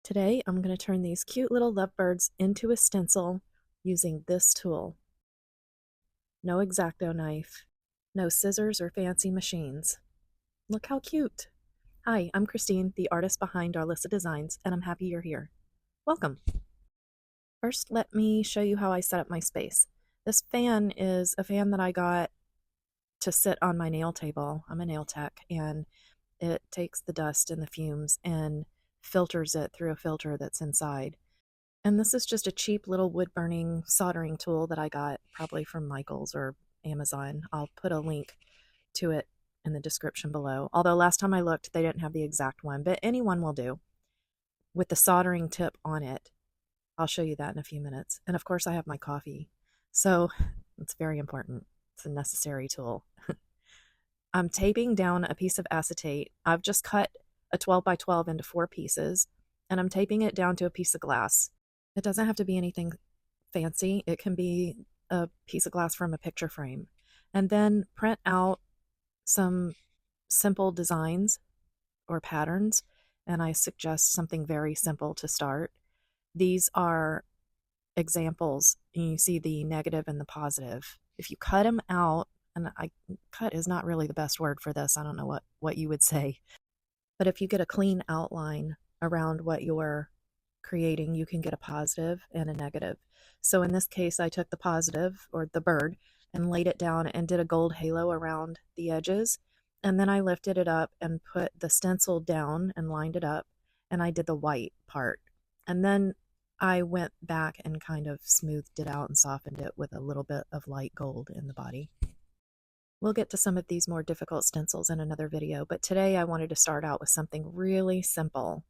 Today, I'm going to turn these cute little lovebirds into a stencil using this tool. No X-Acto knife, no scissors or fancy machines. Look how cute! Hi, I'm Christine, the artist behind Darlissa Designs, and I'm happy you're here. Welcome! First, let me show you how I set up my space. This fan is a fan that I got to sit on my nail table. I'm a nail tech, and it takes the dust and the fumes and filters it through a filter that's inside. And this is just a cheap little wood burning soldering tool that I got probably from Michael's or Amazon. I'll put a link to it in the description below. Although last time I looked, they didn't have the exact one, but any one will do with the soldering tip on it. I'll show you that in a few minutes. And of course, I have my coffee. So it's very important. It's a necessary tool. I'm taping down a piece of acetate. I've just cut a 12 by 12 into 4 pieces, and I'm taping it down to a piece of glass. It doesn't have to be anything fancy. It can be a piece of glass from a picture frame. And then print out some simple designs or patterns, and I suggest something very simple to start. These are examples, and you see the negative and the positive. If you cut them out, and cut is not really the best word for this, I don't know what you would say, but if you get a clean outline around what you're creating, you can get a positive and a negative. So in this case, I took the positive, or the bird, and laid it down and did a gold halo around the edges. And then I lifted it up and put the stencil down and lined it up, and I did the white part. And then I went back and kind of smoothed it out and softened it with a little bit of light gold in the body. We'll get to some of these more difficult stencils in another video, but today I wanted to start out with something really simple.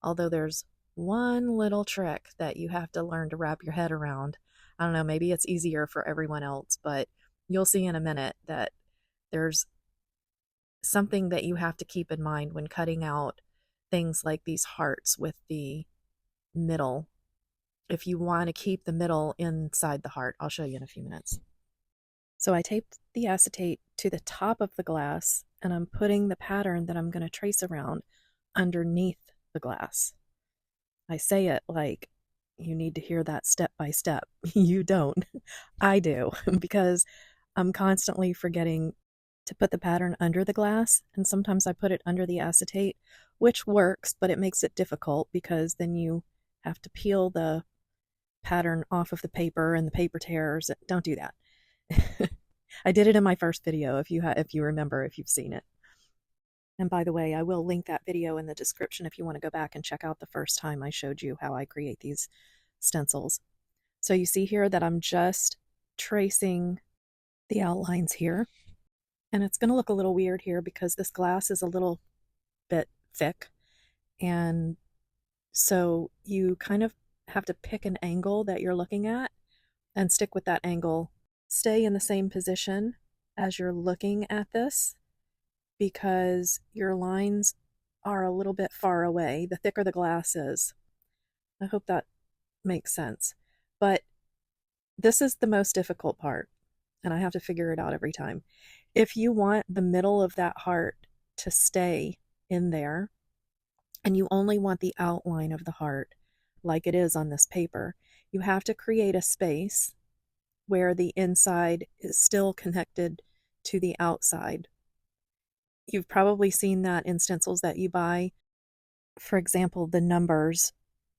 Although there's one little trick that you have to learn to wrap your head around. I don't know, maybe it's easier for everyone else, but you'll see in a minute that there's something that you have to keep in mind when cutting out things like these hearts with the middle. If you want to keep the middle inside the heart, I'll show you in a few minutes. So I taped the acetate to the top of the glass, and I'm putting the pattern that I'm going to trace around underneath the glass. I say it like you need to hear that step by step. You don't. I do, because I'm constantly forgetting to put the pattern under the glass, and sometimes I put it under the acetate, which works, but it makes it difficult because then you have to peel the pattern off of the paper and the paper tears. Don't do that. I did it in my first video, if you remember, if you've seen it. And by the way, I will link that video in the description if you want to go back and check out the first time I showed you how I create these stencils. So you see here that I'm just tracing the outlines here. And it's going to look a little weird here because this glass is a little bit thick. And so you kind of have to pick an angle that you're looking at and stick with that angle. Stay in the same position as you're looking at this because your lines are a little bit far away, the thicker the glass is. I hope that makes sense. But this is the most difficult part, and I have to figure it out every time. If you want the middle of that heart to stay in there, and you only want the outline of the heart like it is on this paper, you have to create a space where the inside is still connected to the outside. You've probably seen that in stencils that you buy. For example, the numbers,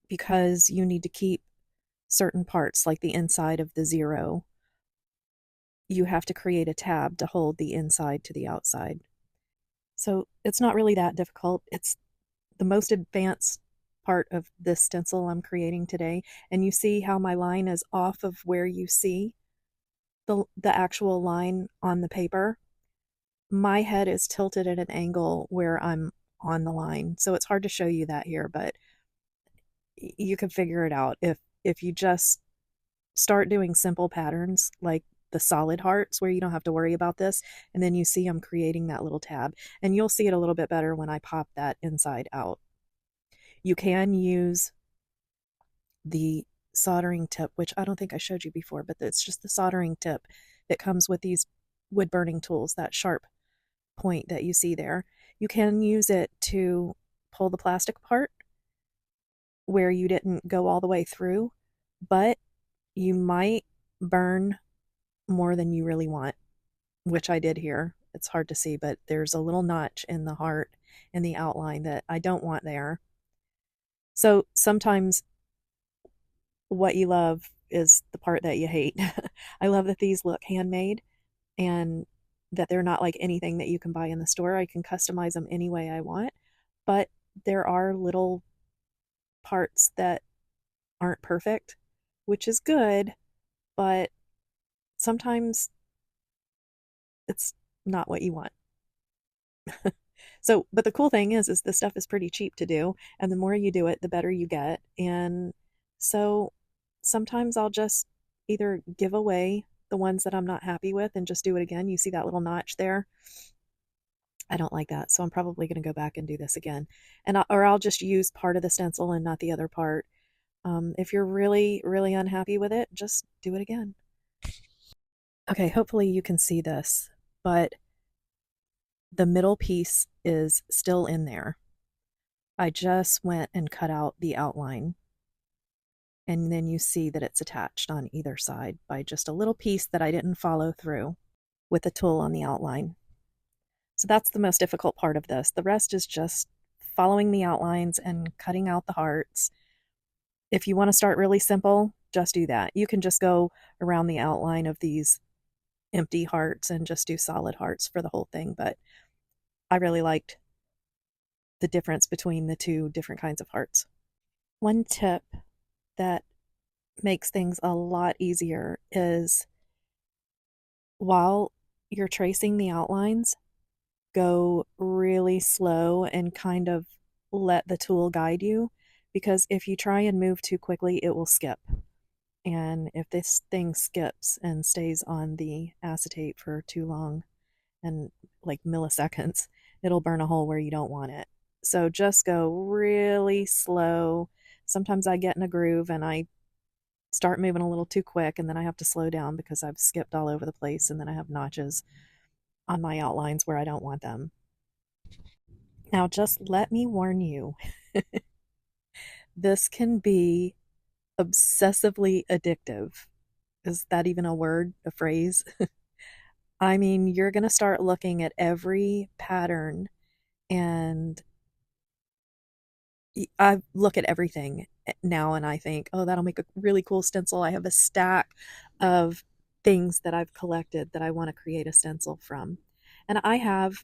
because you need to keep certain parts like the inside of the 0, you have to create a tab to hold the inside to the outside. So it's not really that difficult. It's the most advanced part of this stencil I'm creating today. And you see how my line is off of where you see the actual line on the paper. My head is tilted at an angle where I'm on the line. So it's hard to show you that here, but you can figure it out if you just start doing simple patterns like the solid hearts where you don't have to worry about this, and then you see I'm creating that little tab, and you'll see it a little bit better when I pop that inside out. You can use the soldering tip, which I don't think I showed you before, but it's just the soldering tip that comes with these wood burning tools, that sharp point that you see there. You can use it to pull the plastic apart, where you didn't go all the way through, but you might burn more than you really want, which I did here. It's hard to see, but there's a little notch in the heart in the outline that I don't want there. So sometimes what you love is the part that you hate. I love that these look handmade and that they're not like anything that you can buy in the store. I can customize them any way I want, but there are little parts that aren't perfect, which is good, but sometimes it's not what you want. So, but the cool thing is this stuff is pretty cheap to do, and the more you do it, the better you get. And so sometimes I'll just either give away the ones that I'm not happy with and just do it again. You see that little notch there? I don't like that, so I'm probably going to go back and do this again. Or I'll just use part of the stencil and not the other part. If you're really, really unhappy with it, just do it again. Okay, hopefully you can see this, but the middle piece is still in there. I just went and cut out the outline, and then you see that it's attached on either side by just a little piece that I didn't follow through with the tool on the outline. So that's the most difficult part of this. The rest is just following the outlines and cutting out the hearts. If you want to start really simple, just do that. You can just go around the outline of these empty hearts and just do solid hearts for the whole thing, but I really liked the difference between the two different kinds of hearts. One tip that makes things a lot easier is while you're tracing the outlines, go really slow and kind of let the tool guide you, because if you try and move too quickly, it will skip. And if this thing skips and stays on the acetate for too long, and like milliseconds, it'll burn a hole where you don't want it. So just go really slow. Sometimes I get in a groove and I start moving a little too quick, and then I have to slow down because I've skipped all over the place, and then I have notches on my outlines where I don't want them. Now, just let me warn you, this can be obsessively addictive. Is that even a word, a phrase? I mean, you're going to start looking at every pattern, and I look at everything now and I think, oh, that'll make a really cool stencil. I have a stack of things that I've collected that I want to create a stencil from. And I have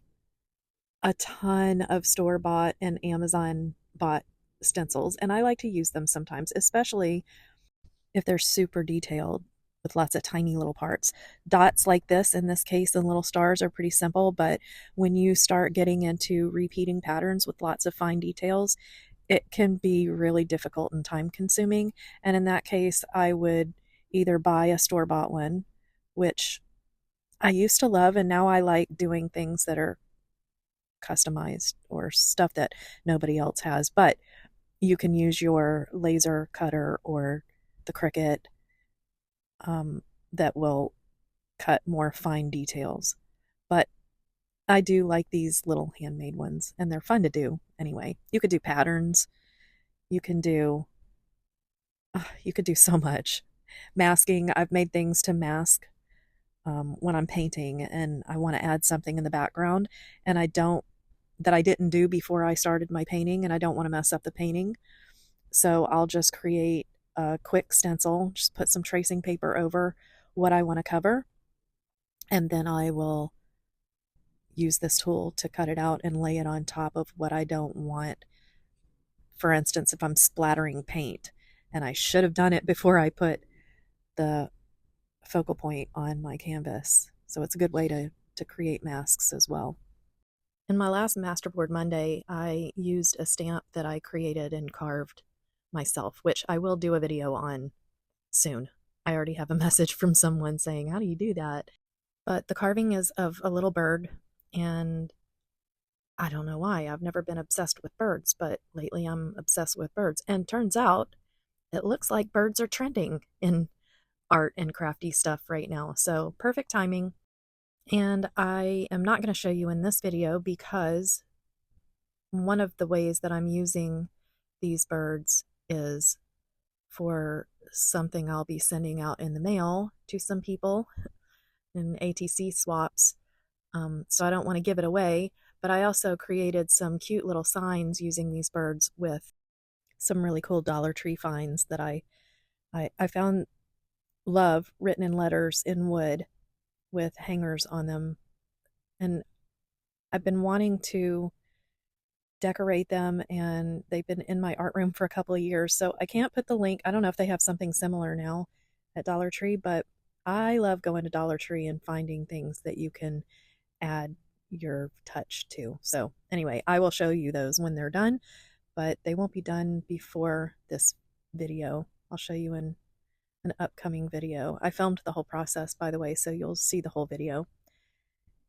a ton of store-bought and Amazon-bought stencils, and I like to use them sometimes, especially if they're super detailed with lots of tiny little parts. Dots like this in this case and little stars are pretty simple, but when you start getting into repeating patterns with lots of fine details, it can be really difficult and time consuming. And in that case, I would either buy a store-bought one, which I used to love, and now I like doing things that are customized or stuff that nobody else has. But you can use your laser cutter or the Cricut that will cut more fine details. But I do like these little handmade ones, and they're fun to do anyway. You could do patterns. You can do so much. Masking, I've made things to mask when I'm painting and I want to add something in the background and that I didn't do before I started my painting, and I don't want to mess up the painting. So I'll just create a quick stencil, just put some tracing paper over what I want to cover, and then I will use this tool to cut it out and lay it on top of what I don't want. For instance, if I'm splattering paint, and I should have done it before I put the focal point on my canvas. So it's a good way to create masks as well. In my last Masterboard Monday, I used a stamp that I created and carved myself, which I will do a video on soon. I already have a message from someone saying, how do you do that? But the carving is of a little bird, and I don't know why. I've never been obsessed with birds, but lately I'm obsessed with birds. And turns out it looks like birds are trending in art and crafty stuff right now. So perfect timing. And I am not going to show you in this video because one of the ways that I'm using these birds is for something I'll be sending out in the mail to some people in ATC swaps. So I don't want to give it away, but I also created some cute little signs using these birds with some really cool Dollar Tree finds that I found love written in letters in wood with hangers on them. And I've been wanting to decorate them, and they've been in my art room for a couple of years. So I can't put the link. I don't know if they have something similar now at Dollar Tree, but I love going to Dollar Tree and finding things that you can add your touch to. So anyway, I will show you those when they're done, but they won't be done before this video. I'll show you in an upcoming video. I filmed the whole process, by the way, so you'll see the whole video.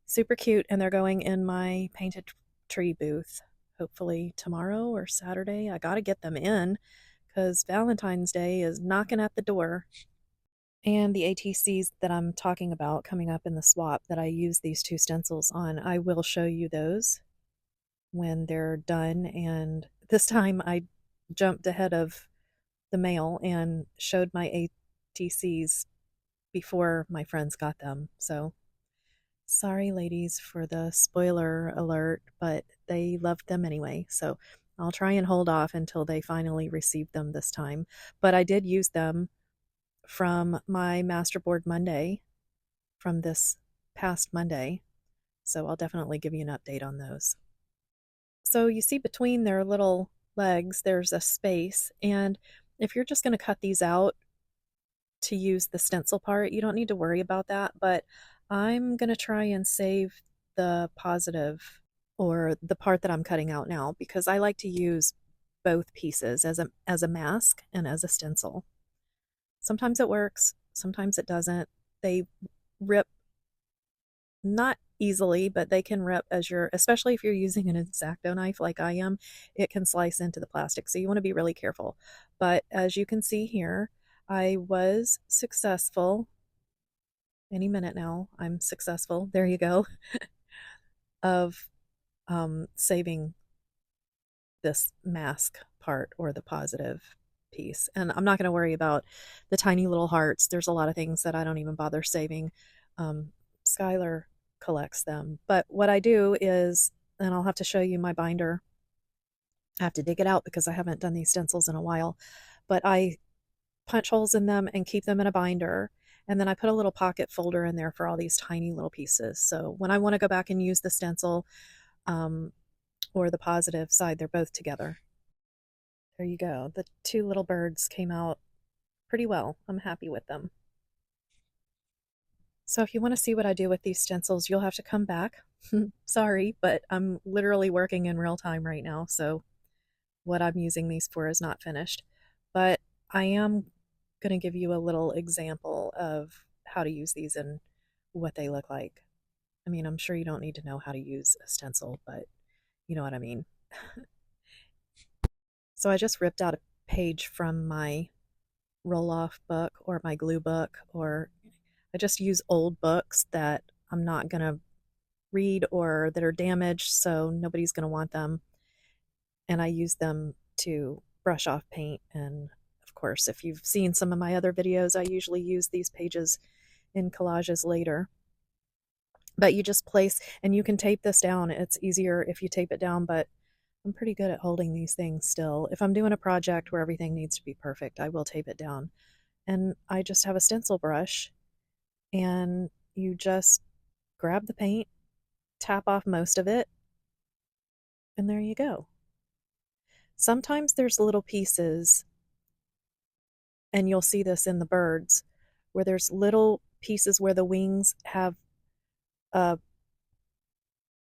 Super cute, and they're going in my painted tree booth hopefully tomorrow or Saturday. I got to get them in because Valentine's Day is knocking at the door. And the ATCs that I'm talking about coming up in the swap that I use these two stencils on, I will show you those when they're done. And this time I jumped ahead of the mail and showed my ATCs before my friends got them. So sorry, ladies, for the spoiler alert, but they loved them anyway. So I'll try and hold off until they finally receive them this time. But I did use them from my Masterboard Monday from this past Monday. So I'll definitely give you an update on those. So you see between their little legs, there's a space. And if you're just going to cut these out to use the stencil part, you don't need to worry about that. But I'm going to try and save the positive, or the part that I'm cutting out now, because I like to use both pieces as a mask and as a stencil. Sometimes it works, sometimes it doesn't. They rip not easily, but they can rip especially if you're using an X-Acto knife like I am, it can slice into the plastic. So you want to be really careful. But as you can see here, I was successful. Any minute now, I'm successful. There you go. Of saving this mask part, or the positive piece. And I'm not going to worry about the tiny little hearts. There's a lot of things that I don't even bother saving. Skylar collects them. But what I do is, and I'll have to show you my binder. I have to dig it out because I haven't done these stencils in a while. But I punch holes in them and keep them in a binder. And then I put a little pocket folder in there for all these tiny little pieces. So when I want to go back and use the stencil or the positive side, they're both together. There you go. The two little birds came out pretty well. I'm happy with them. So if you want to see what I do with these stencils, you'll have to come back. Sorry, but I'm literally working in real time right now, so what I'm using these for is not finished. But I am going to give you a little example of how to use these and what they look like. I mean, I'm sure you don't need to know how to use a stencil, but you know what I mean. So I just ripped out a page from my roll-off book or my glue book, or I just use old books that I'm not going to read or that are damaged, so nobody's going to want them. And I use them to brush off paint. And of course, if you've seen some of my other videos, I usually use these pages in collages later. But you just place, and you can tape this down. It's easier if you tape it down, but I'm pretty good at holding these things still. If I'm doing a project where everything needs to be perfect, I will tape it down. And I just have a stencil brush, and you just grab the paint, tap off most of it, and there you go. Sometimes there's little pieces, and you'll see this in the birds, where there's little pieces where the wings have a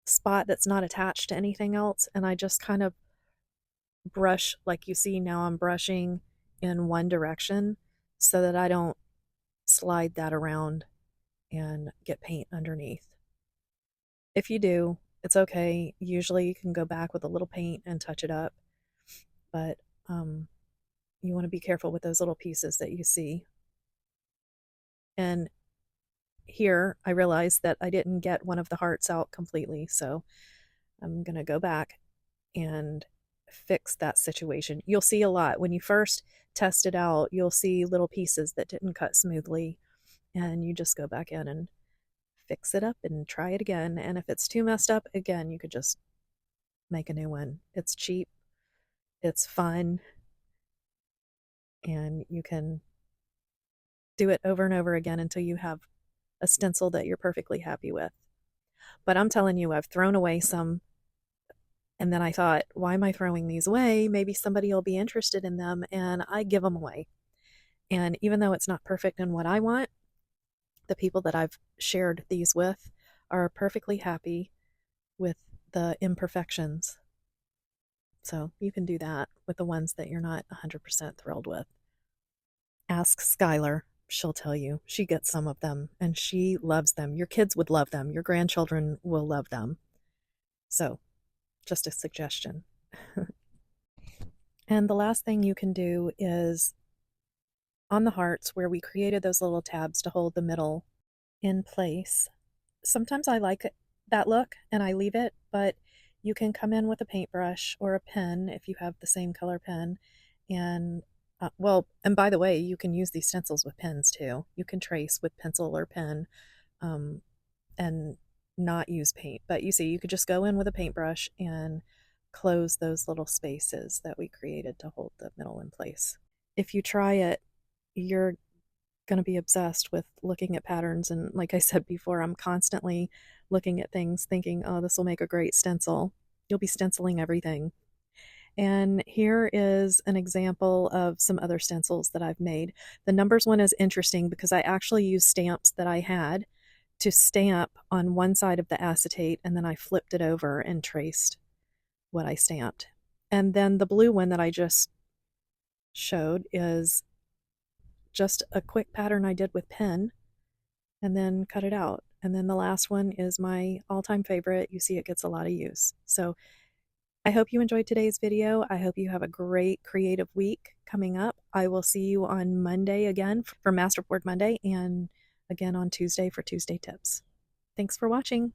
spot that's not attached to anything else, and I just kind of brush, like you see now I'm brushing in one direction so that I don't slide that around and get paint underneath. If you do, it's okay. Usually you can go back with a little paint and touch it up, but you want to be careful with those little pieces that you see. And here I realized that I didn't get one of the hearts out completely, so I'm gonna go back and fix that situation. You'll see a lot. When you first test it out, you'll see little pieces that didn't cut smoothly, and you just go back in and fix it up and try it again. And if it's too messed up, again, you could just make a new one. It's cheap, it's fun, and you can do it over and over again until you have a stencil that you're perfectly happy with. But I'm telling you, I've thrown away some, and then I thought, why am I throwing these away? Maybe somebody will be interested in them, and I give them away. And even though it's not perfect in what I want, the people that I've shared these with are perfectly happy with the imperfections. So you can do that with the ones that you're not 100% thrilled with. Ask Skylar. She'll tell you. She gets some of them and she loves them. Your kids would love them. Your grandchildren will love them. So, just a suggestion. And the last thing you can do is on the hearts where we created those little tabs to hold the middle in place. Sometimes I like that look and I leave it, but you can come in with a paintbrush or a pen if you have the same color pen. And and by the way, you can use these stencils with pens too. You can trace with pencil or pen and not use paint. But you see, you could just go in with a paintbrush and close those little spaces that we created to hold the middle in place. If you try it, you're going to be obsessed with looking at patterns. And like I said before, I'm constantly looking at things thinking, oh, this will make a great stencil. You'll be stenciling everything. And here is an example of some other stencils that I've made. The numbers one is interesting because I actually used stamps that I had to stamp on one side of the acetate, and then I flipped it over and traced what I stamped. And then the blue one that I just showed is just a quick pattern I did with pen and then cut it out. And then the last one is my all-time favorite. You see it gets a lot of use. So I hope you enjoyed today's video. I hope you have a great creative week coming up. I will see you on Monday again for Masterboard Monday and again on Tuesday for Tuesday tips. Thanks for watching.